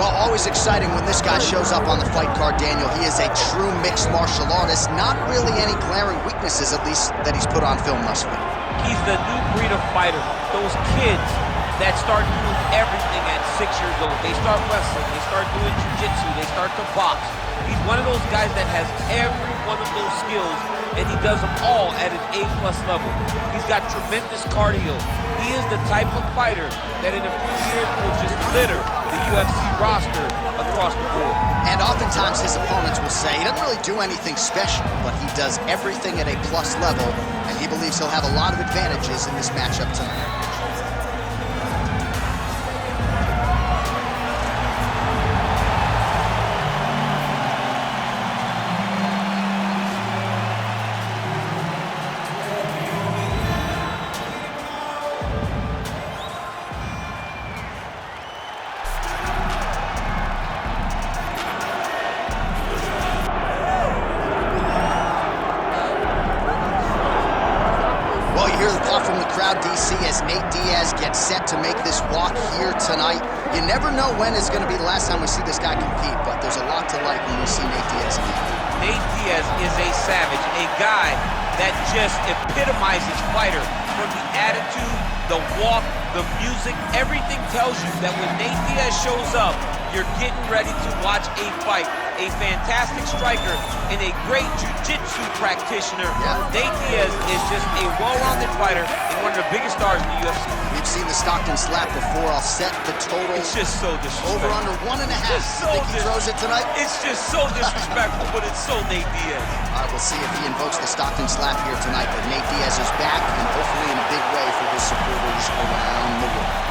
Well, always exciting when this guy shows up on the fight card, Daniel. He is a true mixed martial artist. Not really any glaring weaknesses, at least, that he's put on film thus far. He's the new breed of fighter. Those kids that start doing everything at 6 years old. They start wrestling, they start doing jiu-jitsu, they start to box. He's one of those guys that has every one of those skills, and he does them all at an A+ level. He's got tremendous cardio. He is the type of fighter that in a few years will just litter the UFC roster across the board. And oftentimes his opponents will say he doesn't really do anything special, but he does everything at A+ level, and he believes he'll have a lot of advantages in this matchup tonight. From the crowd, DC, as Nate Diaz gets set to make this walk here tonight. You never know when is going to be the last time we see this guy compete, but there's a lot to like when we see Nate Diaz again. Nate Diaz is a savage, a guy that just epitomizes fighter. From the attitude, the walk, the music, everything tells you that when Nate Diaz shows up, you're getting ready to watch a fight. A fantastic striker and a great jiu-jitsu practitioner. Yeah. Nate Diaz is just a well-rounded fighter and one of the biggest stars in the UFC. We've seen the Stockton slap before. I'll set the total. It's just so disrespectful. Over under 1.5. So think he throws it tonight? It's just so disrespectful, but it's so Nate Diaz. All right, we'll see if he invokes the Stockton slap here tonight. But Nate Diaz is back, and hopefully in a big way for his supporters around the world.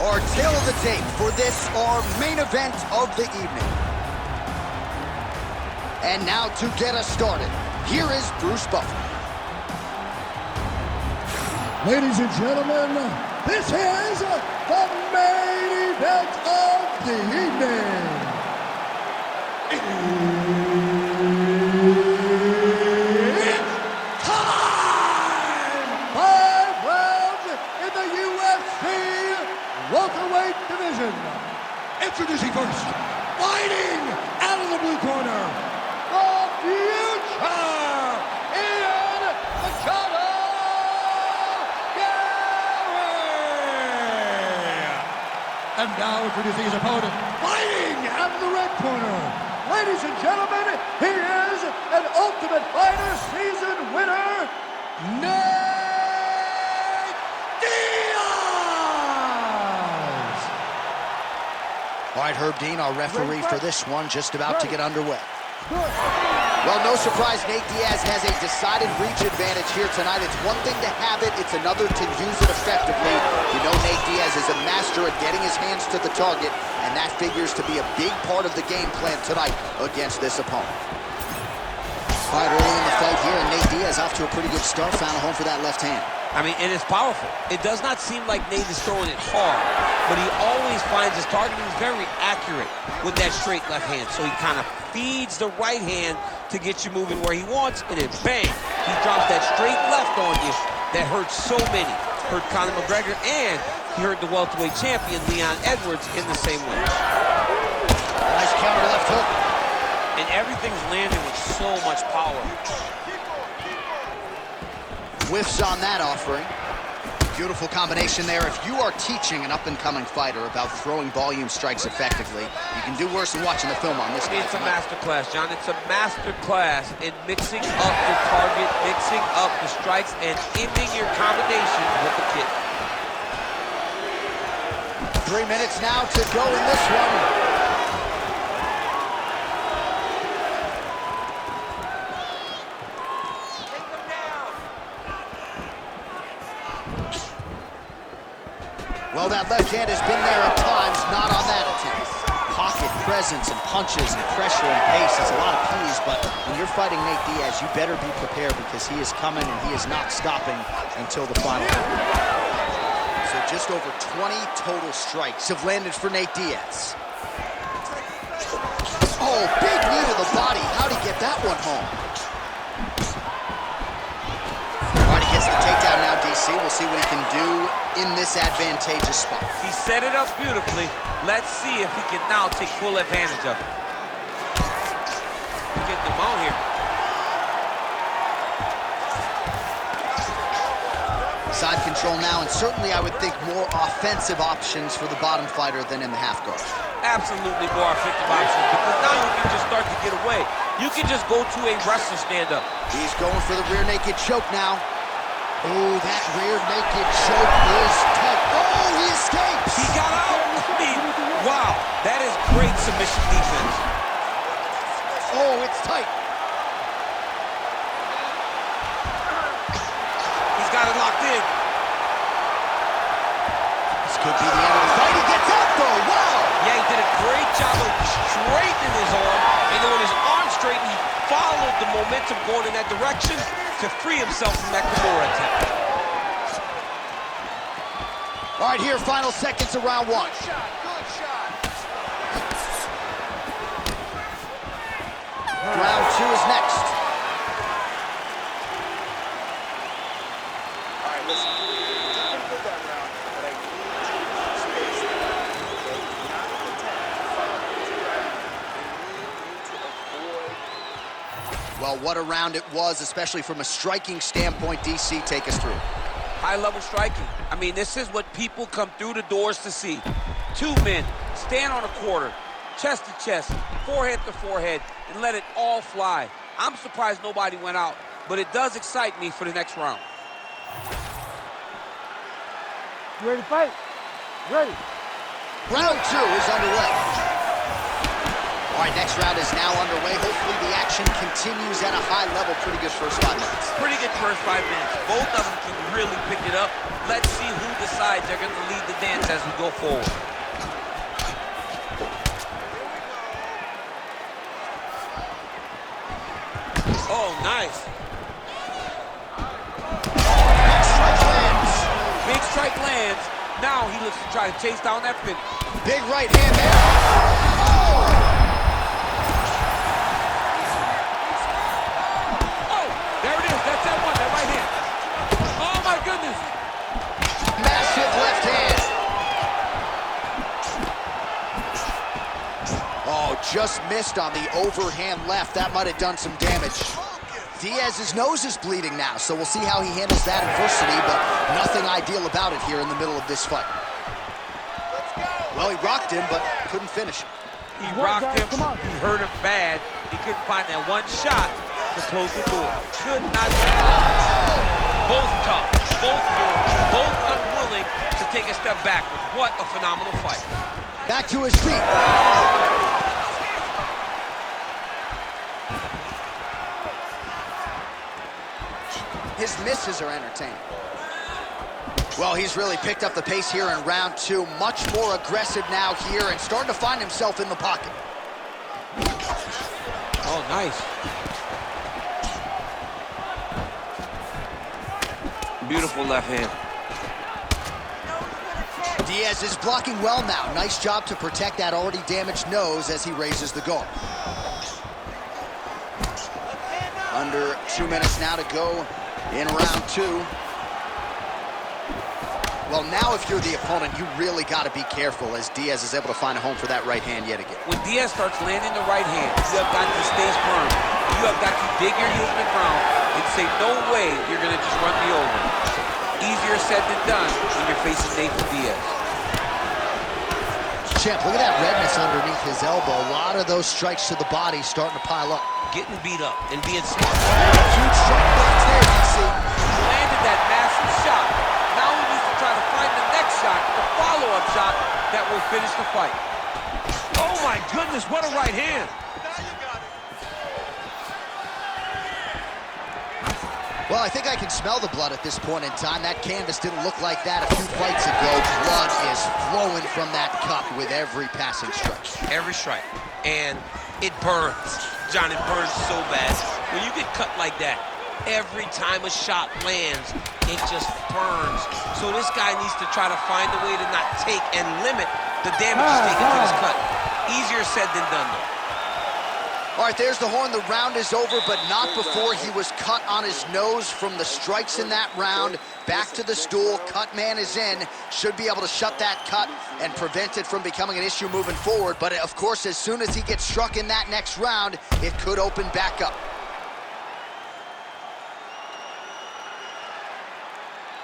Our tail of the tape for this, our main event of the evening. And now to get us started, here is Bruce Buffer. Ladies and gentlemen, this is the main event of the evening. It's time! 5 rounds in the UFC welterweight division. Introducing first, fighting out of the blue corner, the future, Machado, Garry. And now introducing his opponent, fighting out of the red corner. Ladies and gentlemen, he is an Ultimate Fighter season winner, Nate Diaz. All right, Herb Dean, our referee for this one, just about to get underway. Well, no surprise, Nate Diaz has a decided reach advantage here tonight. It's one thing to have it, it's another to use it effectively. You know Nate Diaz is a master at getting his hands to the target, and that figures to be a big part of the game plan tonight against this opponent. All right, early in the fight here, and Nate Diaz off to a pretty good start, found a home for that left hand. I mean, and it's powerful. It does not seem like Nate is throwing it hard, but he always finds his targeting is very accurate with that straight left hand. So he kind of feeds the right hand to get you moving where he wants, and then bang, he drops that straight left on you that hurts so many. Hurt Conor McGregor, and he hurt the welterweight champion, Leon Edwards, in the same way. Nice counter left hook. And everything's landing with so much power. Whiffs on that offering. Beautiful combination there. If you are teaching an up-and-coming fighter about throwing volume strikes effectively, you can do worse than watching the film on this guy. It's a master class, John. It's a master class in mixing up your target, mixing up the strikes, and ending your combination with the kick. 3 minutes now to go in this one. Well, that left hand has been there at times, not on that attempt. Pocket presence and punches and pressure and pace is a lot of P's, but when you're fighting Nate Diaz, you better be prepared because he is coming and he is not stopping until the final. So just over 20 total strikes have landed for Nate Diaz. Oh, big knee to the body. How'd he get that one home? see what he can do in this advantageous spot. He set it up beautifully. Let's see if he can now take full advantage of it. Get them out here. Side control now, and certainly I would think more offensive options for the bottom fighter than in the half guard. Absolutely more offensive options, because now you can just start to get away. You can just go to a wrestler stand-up. He's going for the rear naked choke now. Oh, that rear naked choke is tough. Oh, he escapes! He got out! I mean, wow, that is great submission defense. Oh, it's tight. He's got it locked in. This could be the end of the fight. He gets out, though. Wow! Yeah, he did a great job of straightening his arm, and then when his arm straightened, he followed the momentum going in that direction to free himself from that Kimura attempt. All right, here, final seconds of round one. Good shot. Round two is next. All right, listen. You can put that round, but I need you to space it. Okay? Not attack. I need you to avoid. Well, what a round it was, especially from a striking standpoint. DC, take us through. High-level striking. I mean, this is what people come through the doors to see. Two men stand on a quarter, chest to chest, forehead to forehead, and let it all fly. I'm surprised nobody went out, but it does excite me for the next round. You ready to fight? Ready. Round two is underway. All right, next round is now underway. Hopefully the action continues at a high level. Pretty good first 5 minutes. Pretty good first 5 minutes. Both of them can really pick it up. Let's see who decides they're going to lead the dance as we go forward. Oh, nice. Strike lands. Big strike lands. Now he looks to try to chase down that finish. Big right hand there. Oh, there it is. That's that one, that right hand. Oh, my goodness. Massive left hand. Oh, just missed on the overhand left. That might have done some damage. Diaz's nose is bleeding now, so we'll see how he handles that adversity, but nothing ideal about it here in the middle of this fight. Well, he rocked him, but couldn't finish him. He rocked him. He hurt him bad. He couldn't find that one shot to close the door. Could not. Both tough, both good, both unwilling to take a step backwards. What a phenomenal fight. Back to his feet. His misses are entertaining. Well, he's really picked up the pace here in round two. Much more aggressive now here and starting to find himself in the pocket. Oh, nice. Beautiful left hand. Diaz is blocking well now. Nice job to protect that already damaged nose as he raises the guard. Under 2 minutes now to go in round two. Well, now if you're the opponent, you really got to be careful as Diaz is able to find a home for that right hand yet again. When Diaz starts landing the right hand, you have got to stay firm. You have got to dig your heels in the ground and say, no way you're going to just run me over. Easier said than done when you're facing Nathan Diaz. Champ, look at that redness underneath his elbow. A lot of those strikes to the body starting to pile up. Getting beat up and being smart. Huge strike blocks there, DC. Landed that massive shot. Now he needs to try to find the next shot, the follow-up shot that will finish the fight. Oh my goodness, what a right hand. Well, I think I can smell the blood at this point in time. That canvas didn't look like that a few fights ago. Blood is flowing from that cup with every passing strike. Every strike. And it burns. John, it burns so bad. When you get cut like that, every time a shot lands, it just burns. So this guy needs to try to find a way to not take and limit the damage he's taken to this cut. Easier said than done, though. All right, there's the horn. The round is over, but not before he was cut on his nose from the strikes in that round. Back to the stool. Cut man is in. Should be able to shut that cut and prevent it from becoming an issue moving forward. But, of course, as soon as he gets struck in that next round, it could open back up.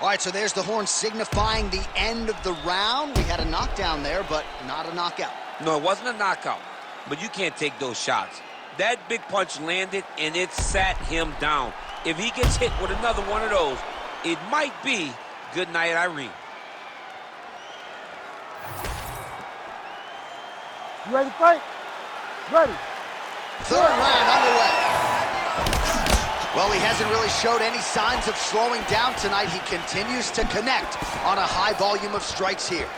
All right, so there's the horn signifying the end of the round. We had a knockdown there, but not a knockout. No, it wasn't a knockout, but you can't take those shots. That big punch landed, and it sat him down. If he gets hit with another one of those, it might be good night, Irene. You ready to fight? Ready. Third round underway. Well, he hasn't really showed any signs of slowing down tonight. He continues to connect on a high volume of strikes here.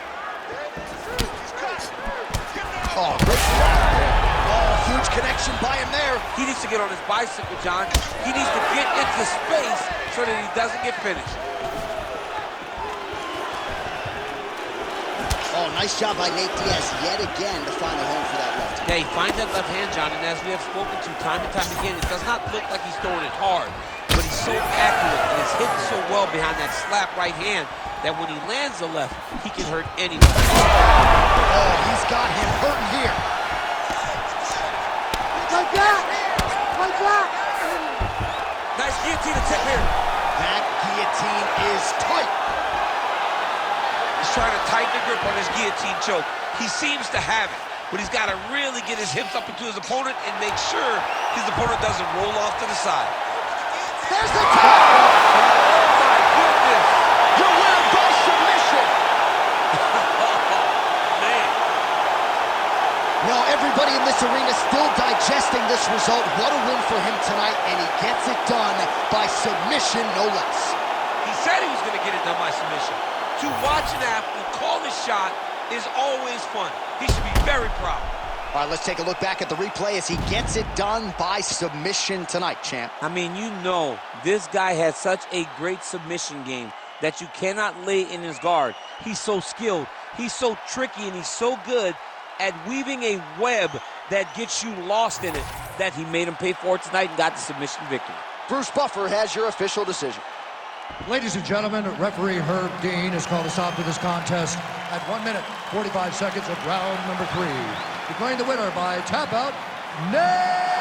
Oh, great shot. Oh, huge connection by him there. He needs to get on his bicycle, John. He needs to get into space so that he doesn't get finished. Oh, nice job by Nate Diaz yet again to find a home for that left hand. Yeah, he finds that left hand, John, and as we have spoken to time and time again, it does not look like he's throwing it hard, but he's so accurate and is hitting so well behind that slap right hand that when he lands the left, he can hurt anyone. Oh, he's got him hurting here. Like that! Like that! Nice guillotine attempt here. That guillotine is tight. He's trying to tighten the grip on his guillotine choke. He seems to have it, but he's got to really get his hips up into his opponent and make sure his opponent doesn't roll off to the side. There's the tap. Oh, my goodness. Your winner by submission. Man. Now everybody in this arena still digesting this result. What a win for him tonight, and he gets it done by submission, no less. He said he was going to get it done by submission. To watch an athlete call the shot is always fun. He should be very proud. All right, let's take a look back at the replay as he gets it done by submission tonight, champ. I mean, you know, this guy has such a great submission game that you cannot lay in his guard. He's so skilled, he's so tricky, and he's so good at weaving a web that gets you lost in it that he made him pay for it tonight and got the submission victory. Bruce Buffer has your official decision. Ladies and gentlemen, referee Herb Dean has called a stop to this contest at 1 minute, 45 seconds of round number 3. Declaring the winner by tap out, Nate